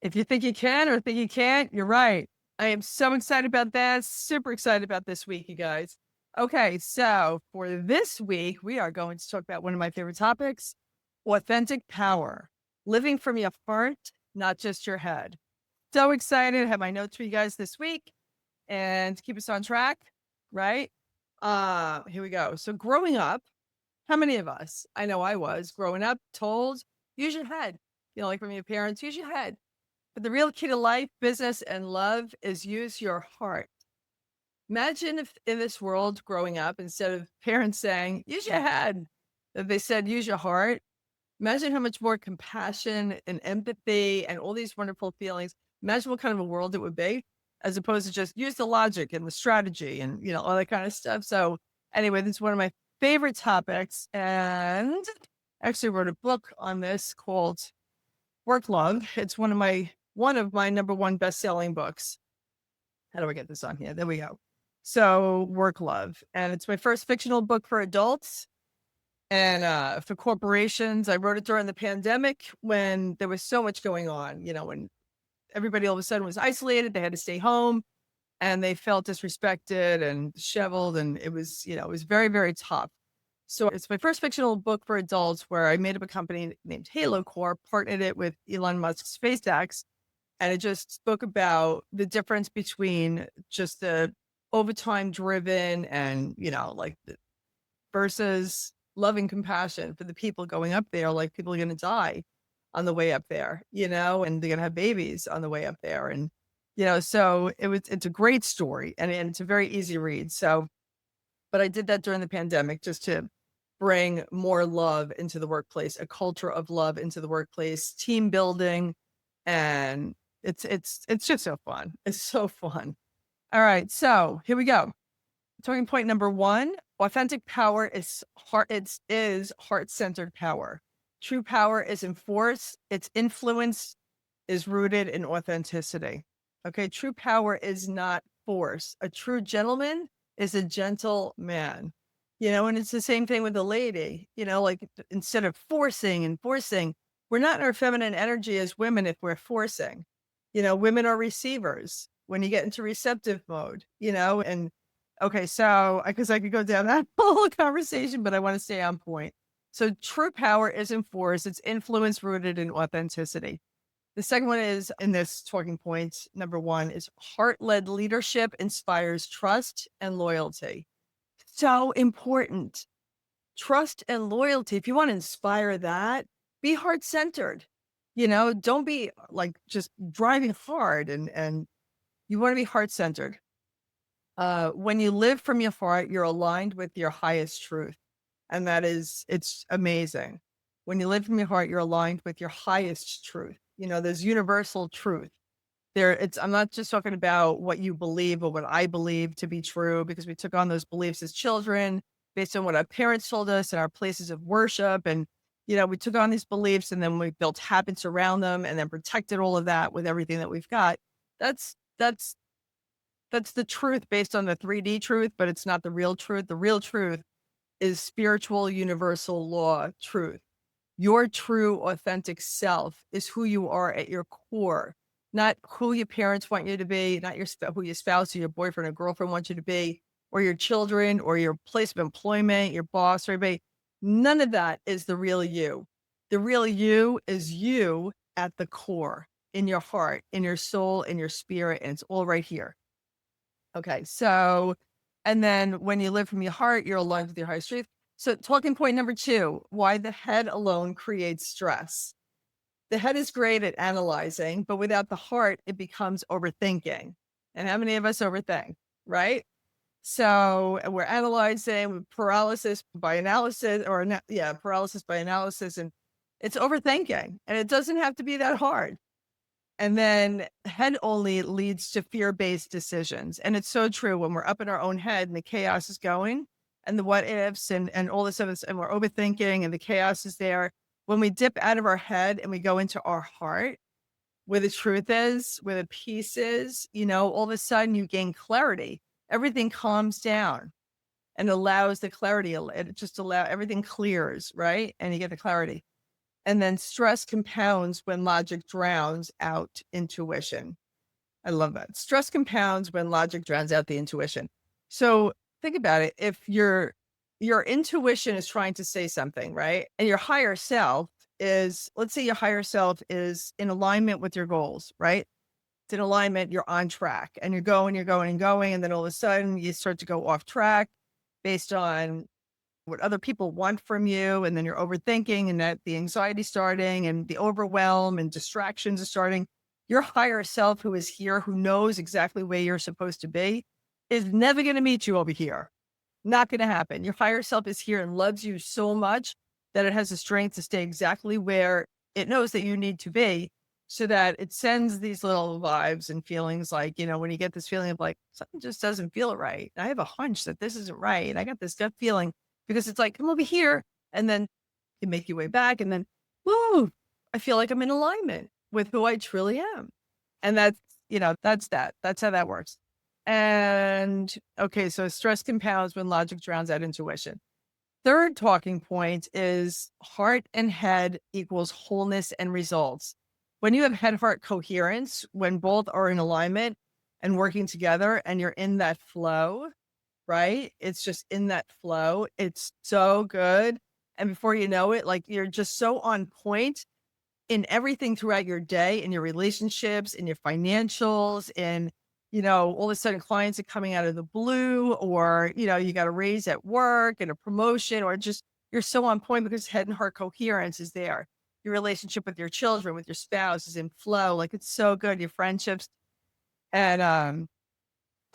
If you think you can or think you can't, you're right. I am so excited about that. Super excited about this week, you guys. Okay, so for this week, we are going to talk about one of my favorite topics, authentic power, living from your heart, not just your head. So excited. I have my notes for you guys this week and to keep us on track, right? Here we go. So growing up, how many of us, I know I was growing up told, use your head, like from your parents, use your head. But the real key to life, business, and love is use your heart. Imagine if in this world growing up, instead of parents saying, use your head, that they said, use your heart. Imagine how much more compassion and empathy and all these wonderful feelings. Imagine what kind of a world it would be, as opposed to just use the logic and the strategy and, all that kind of stuff. So, anyway, this is one of my favorite topics. And I actually wrote a book on this called Work Love. It's one of my number one best-selling books. How do I get this on here? There we go. So, Work Love, and it's my first fictional book for adults and, for corporations. I wrote it during the pandemic when there was so much going on, when everybody all of a sudden was isolated, they had to stay home, and they felt disrespected and disheveled, and it was very, very tough. So it's my first fictional book for adults where I made up a company named Halo Corp, partnered it with Elon Musk's SpaceX, and it just spoke about the difference between just the overtime driven and, like versus loving compassion for the people going up there. Like people are going to die on the way up there, and they're going to have babies on the way up there. And, so it's a great story and it's a very easy read. So, but I did that during the pandemic just to bring more love into the workplace, a culture of love into the workplace, team building, and it's just so fun. It's so fun. All right, so here we go. Talking point number 1, authentic power is heart-centered power. True power is in force. Its influence is rooted in authenticity. Okay, true power is not force. A true gentleman is a gentle man. And it's the same thing with the lady, like instead of forcing and forcing, we're not in our feminine energy as women if we're forcing. Women are receivers when you get into receptive mode, and okay, so because I could go down that whole conversation, but I want to stay on point. So true power is in force, it's influence rooted in authenticity. The second one is in this talking point, number 1 is heart-led leadership inspires trust and loyalty. So important. Trust and loyalty. If you want to inspire that, be heart-centered. Don't be like just driving hard and you want to be heart-centered. When you live from your heart, you're aligned with your highest truth. And it's amazing. When you live from your heart, you're aligned with your highest truth. There's universal truth. I'm not just talking about what you believe or what I believe to be true, because we took on those beliefs as children based on what our parents told us and our places of worship. And, we took on these beliefs and then we built habits around them and then protected all of that with everything that we've got. That's that's the truth based on the 3D truth, but it's not the real truth. The real truth is spiritual, universal law truth. Your true, authentic self is who you are at your core, not who your parents want you to be, not who your spouse or your boyfriend or girlfriend wants you to be, or your children or your place of employment, your boss or anybody. None of that is the real you. The real you is you at the core, in your heart, in your soul, in your spirit, and it's all right here. Okay, so and then when you live from your heart, you're aligned with your highest truth. So talking point number 2, why the head alone creates stress. The head is great at analyzing, but without the heart, it becomes overthinking. And how many of us overthink, right? So we're analyzing with paralysis by analysis paralysis by analysis. And it's overthinking. And it doesn't have to be that hard. And then head only leads to fear-based decisions. And it's so true when we're up in our own head and the chaos is going and the what ifs and all this other and we're overthinking and the chaos is there. When we dip out of our head and we go into our heart, where the truth is, where the peace is, all of a sudden you gain clarity. Everything calms down and allows the clarity. It just everything clears, right? And you get the clarity. And then stress compounds when logic drowns out intuition. I love that. Stress compounds when logic drowns out the intuition. So think about it. If your intuition is trying to say something, right? And your higher self is, let's say your higher self is in alignment with your goals, right? It's in alignment, you're on track and you're going, you're going and going. And then all of a sudden you start to go off track based on what other people want from you. And then you're overthinking and that the anxiety starting and the overwhelm and distractions are starting. Your higher self who is here, who knows exactly where you're supposed to be, is never going to meet you over here. Not going to happen. Your higher self is here and loves you so much that it has the strength to stay exactly where it knows that you need to be, so that it sends these little vibes and feelings like, when you get this feeling of like, something just doesn't feel right. I have a hunch that this isn't right. I got this gut feeling because it's like, come over here. And then you make your way back. And then, whoa, I feel like I'm in alignment with who I truly am. And that's that. That's how that works. And okay, so stress compounds when logic drowns out intuition. Third talking point is heart and head equals wholeness and results. When you have head heart coherence, when both are in alignment and working together and you're in that flow, right? It's just in that flow. It's so good. And before you know it, like you're just so on point in everything throughout your day, in your relationships, in your financials, in, all of a sudden clients are coming out of the blue, or, you got a raise at work and a promotion, or just you're so on point because head and heart coherence is there. Your relationship with your children, with your spouse is in flow. Like it's so good. Your friendships. And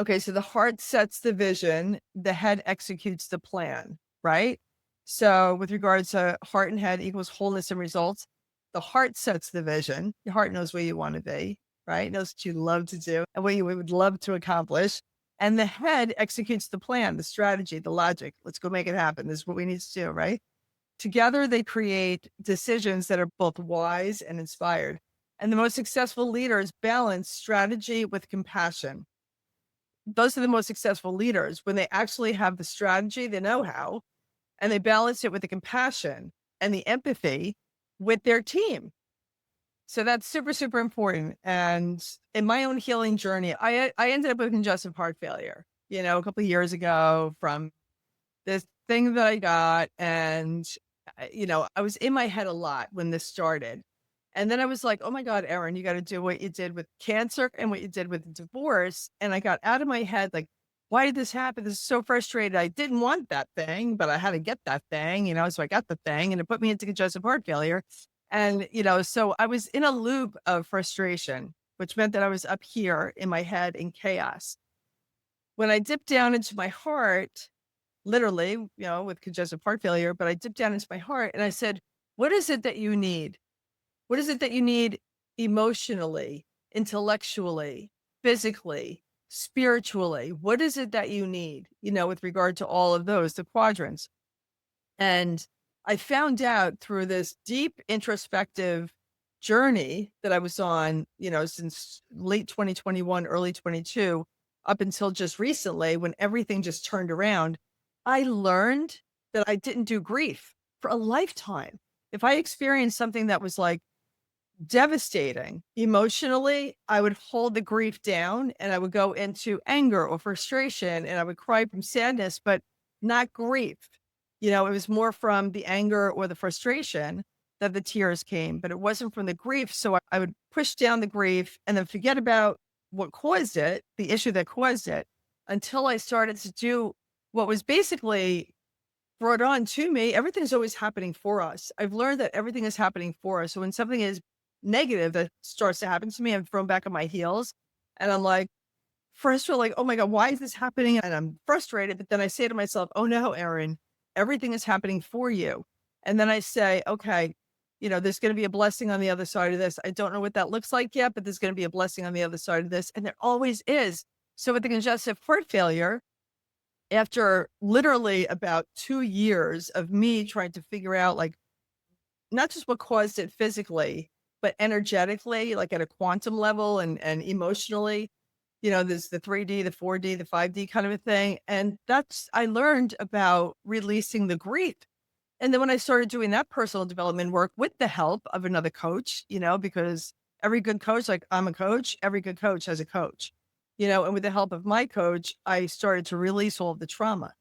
okay, so the heart sets the vision, the head executes the plan, right? So with regards to heart and head equals wholeness and results, the heart sets the vision. Your heart knows where you want to be, right? It knows what you love to do and what you would love to accomplish. And the head executes the plan, the strategy, the logic. Let's go make it happen. This is what we need to do, right? Together, they create decisions that are both wise and inspired. And the most successful leaders balance strategy with compassion. Those are the most successful leaders when they actually have the strategy, the know-how, and they balance it with the compassion and the empathy with their team. So that's super, super important. And in my own healing journey, I ended up with congestive heart failure, a couple of years ago from this thing that I got. And, I was in my head a lot when this started. And then I was like, oh my God, Erin, you got to do what you did with cancer and what you did with divorce. And I got out of my head, like, why did this happen? This is so frustrated. I didn't want that thing, but I had to get that thing, so I got the thing and it put me into congestive heart failure. And, so I was in a loop of frustration, which meant that I was up here in my head in chaos. When I dipped down into my heart, literally, with congestive heart failure, but I dipped down into my heart and I said, what is it that you need? What is it that you need emotionally, intellectually, physically, spiritually? What is it that you need, with regard to all of those, the quadrants? And I found out through this deep introspective journey that I was on, since late 2021, early 22, up until just recently when everything just turned around, I learned that I didn't do grief for a lifetime. If I experienced something that was like devastating emotionally, I would hold the grief down and I would go into anger or frustration and I would cry from sadness, but not grief. It was more from the anger or the frustration that the tears came, but it wasn't from the grief. So I would push down the grief and then forget about what caused it, the issue that caused it, until I started to do what was basically brought on to me. Everything's always happening for us. I've learned that everything is happening for us. So when something is negative that starts to happen to me, I'm thrown back on my heels and I'm like, first of all, like, oh my God, why is this happening? And I'm frustrated. But then I say to myself, oh no, Erin, everything is happening for you. And then I say, okay, there's going to be a blessing on the other side of this. I don't know what that looks like yet, but there's going to be a blessing on the other side of this. And there always is. So with the congestive heart failure, after literally about 2 years of me trying to figure out, like, not just what caused it physically, but energetically, like at a quantum level and emotionally, there's the 3D, the 4D, the 5D kind of a thing. And I learned about releasing the grief And then when I started doing that personal development work with the help of another coach, because every good coach, like I'm a coach, every good coach has a coach, and with the help of my coach, I started to release all of the trauma.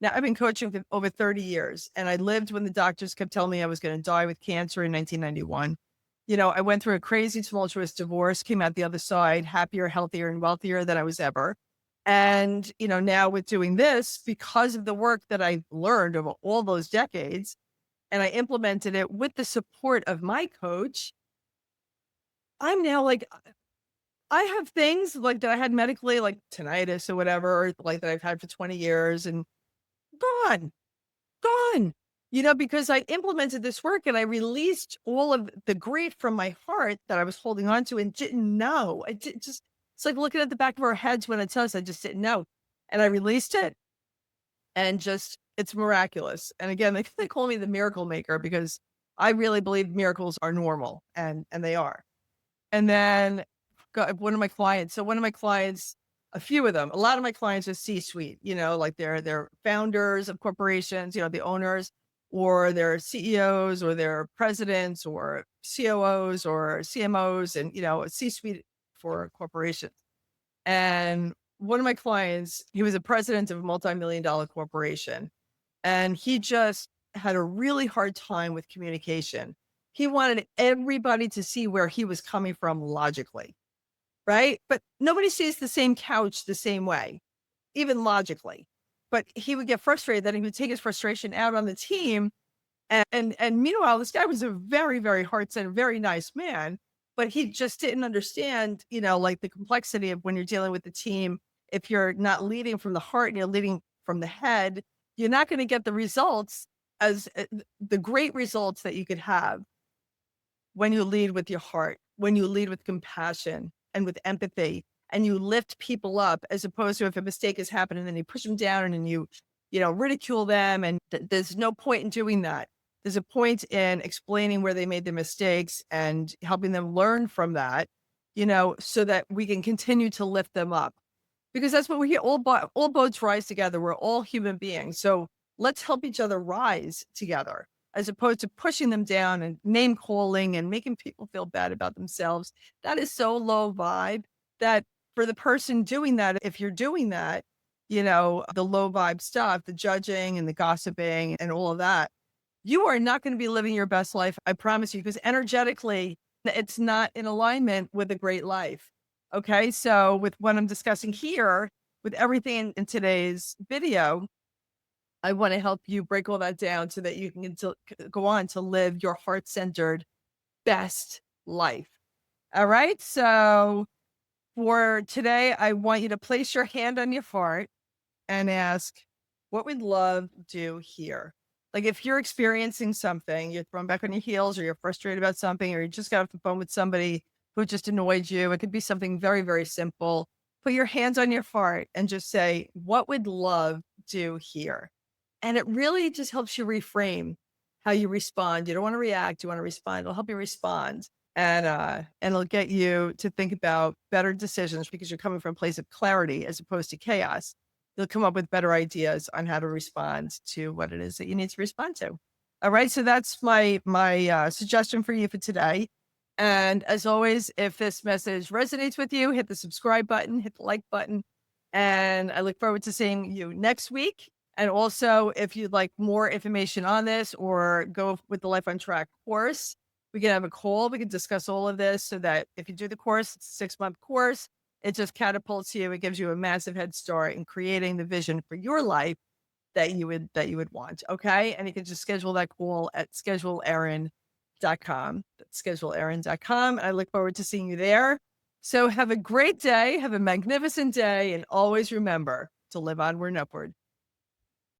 Now, I've been coaching for over 30 years, and I lived when the doctors kept telling me I was going to die with cancer in 1991. I went through a crazy, tumultuous divorce, came out the other side happier, healthier, and wealthier than I was ever. And, now with doing this, because of the work that I learned over all those decades, and I implemented it with the support of my coach, I'm now like, I have things like that I had medically, like tinnitus or whatever, or like that I've had for 20 years and gone, gone, because I implemented this work and I released all of the grief from my heart that I was holding on to and didn't know. I did just, it's like looking at the back of our heads when it tells us I just didn't know. And I released it and just, it's miraculous. And again, they call me the miracle maker because I really believe miracles are normal and they are. And then one of my clients, a few of them, a lot of my clients are C-suite, like they're founders of corporations, the owners, or they're CEOs or they're presidents or COOs or CMOs and, a C-suite for corporations. And one of my clients, he was a president of a multi-million-dollar corporation, and he just had a really hard time with communication. He wanted everybody to see where he was coming from logically, right? But nobody sees the same couch the same way, even logically. But he would get frustrated that he would take his frustration out on the team. And meanwhile, this guy was a very, very heart-centered, very nice man, but he just didn't understand, like the complexity of when you're dealing with the team. If you're not leading from the heart and you're leading from the head, you're not going to get the results as the great results that you could have when you lead with your heart, when you lead with compassion and with empathy, and you lift people up, as opposed to if a mistake has happened and then you push them down and you ridicule them. And there's no point in doing that. There's a point in explaining where they made the mistakes and helping them learn from that, so that we can continue to lift them up. Because that's what we're here. All boats rise together. We're all human beings. So let's help each other rise together, as opposed to pushing them down and name calling and making people feel bad about themselves. That is so low vibe that for the person doing that, if you're doing that, the low vibe stuff, the judging and the gossiping and all of that, you are not going to be living your best life. I promise you, because energetically, it's not in alignment with a great life. Okay. So with what I'm discussing here, with everything in today's video, I want to help you break all that down so that you can go on to live your heart-centered best life. All right. So for today, I want you to place your hand on your heart and ask, what would love do here? Like if you're experiencing something, you're thrown back on your heels or you're frustrated about something, or you just got off the phone with somebody who just annoyed you. It could be something very, very simple. Put your hands on your heart and just say, what would love do here? And it really just helps you reframe how you respond. You don't want to react, you want to respond. It'll help you respond. And it'll get you to think about better decisions because you're coming from a place of clarity as opposed to chaos. You'll come up with better ideas on how to respond to what it is that you need to respond to. All right. So that's my suggestion for you for today. And as always, if this message resonates with you, hit the subscribe button, hit the like button. And I look forward to seeing you next week. And also, if you'd like more information on this or go with the Life on Track course, we can have a call. We can discuss all of this so that if you do the course, it's a 6-month course. It just catapults you. It gives you a massive head start in creating the vision for your life that you would want. Okay. And you can just schedule that call at scheduleerin.com. That's scheduleerin.com. I look forward to seeing you there. So have a great day. Have a magnificent day. And always remember to live onward and upward.